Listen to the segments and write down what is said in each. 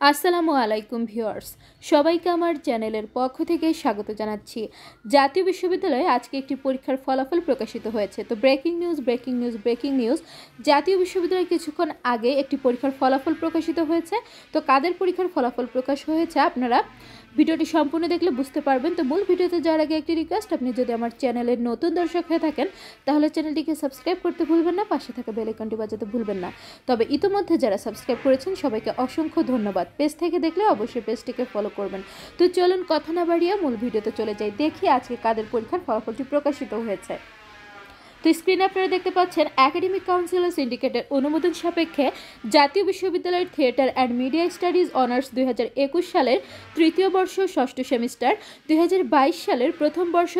আসসালামু আলাইকুম ভিউয়ার্স, সবাইকে আমার চ্যানেলের পক্ষ থেকে স্বাগত জানাচ্ছি। জাতীয় বিশ্ববিদ্যালয়ে আজকে একটি পরীক্ষার ফলাফল প্রকাশিত হয়েছে। তো ব্রেকিং নিউজ, জাতীয় বিশ্ববিদ্যালয়ে কিছুক্ষণ আগে একটি পরীক্ষার ফলাফল প্রকাশিত হয়েছে। তো কাদের পরীক্ষার ফলাফল প্রকাশ হয়েছে আপনারা ভিডিওটি সম্পূর্ণ দেখলে বুঝতে পারবেন। তো মূল ভিডিওতে যাওয়ার আগে একটি রিকোয়েস্ট, আপনি যদি আমার চ্যানেলের নতুন দর্শক হয়ে থাকেন তাহলে চ্যানেলটিকে সাবস্ক্রাইব করতে ভুলবেন না, পাশে থাকা বেল আইকনটি বাজাতে ভুলবেন না। তবে ইতিমধ্যে যারা সাবস্ক্রাইব করেছেন সবাইকে অসংখ্য ধন্যবাদ। পেজ থেকে দেখলে অবশ্যই পেজটিকে ফলো করবেন। তো চলুন কথা না বাড়িয়ে মূল ভিডিওতে চলে যাই, দেখি আজকে কাদের পরীক্ষার ফলাফলটি প্রকাশিত হয়েছে। তো স্ক্রিনে আপনারা দেখতে পাচ্ছেন একাডেমিক কাউন্সিল ও সিন্ডিকেটের অনুমোদন সাপেক্ষে জাতীয় বিশ্ববিদ্যালয়ের theatre and media studies honours 2021 সালের তৃতীয় বর্ষ ষষ্ঠ সেমিস্টার, 2022 সালের প্রথম বর্ষ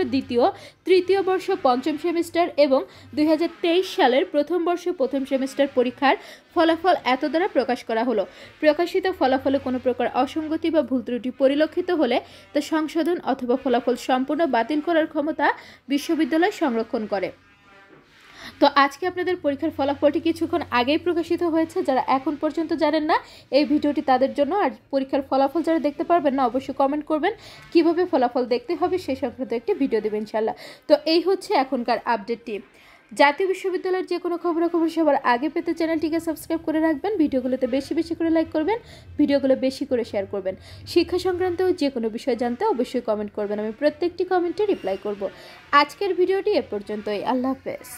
তৃতীয় বর্ষ পঞ্চম সেমিস্টার এবং 2023 সালের প্রথম বর্ষ প্রথম সেমিস্টার পরীক্ষার ফলাফল এত দ্বারা প্রকাশ করা হলো। প্রকাশিত ফলাফলে কোনো প্রকার অসঙ্গতি বা ভুল ত্রুটি পরিলক্ষিত হলে তা সংশোধন অথবা ফলাফল সম্পূর্ণ বাতিল করার ক্ষমতা বিশ্ববিদ্যালয় সংরক্ষণ করে। তো আজকে আপনাদের পরীক্ষার ফলাফলটি কিছুক্ষণ আগেই প্রকাশিত হয়েছে। যারা এখন পর্যন্ত জানেন না, এই ভিডিওটি তাদের জন্য। আর পরীক্ষার ফলাফল যারা দেখতে পারবেন না অবশ্যই কমেন্ট করবেন কিভাবে ফলাফল দেখতে হবে সেই সংক্রান্ত একটি ভিডিও দেবেন ইনশাল্লাহ। তো এই হচ্ছে এখনকার আপডেটটি। জাতীয় বিশ্ববিদ্যালয়ের যে কোনো খবরাখবর সবার আগে পেতে চ্যানেলটিকে সাবস্ক্রাইব করে রাখবেন, ভিডিওগুলোতে বেশি করে লাইক করবেন, ভিডিওগুলো বেশি করে শেয়ার করবেন। শিক্ষা সংক্রান্ত যে কোনো বিষয় জানতে অবশ্যই কমেন্ট করবেন, আমি প্রত্যেকটি কমেন্টে রিপ্লাই করব। আজকের ভিডিওটি এ পর্যন্তই। আল্লাহ হাফেজ।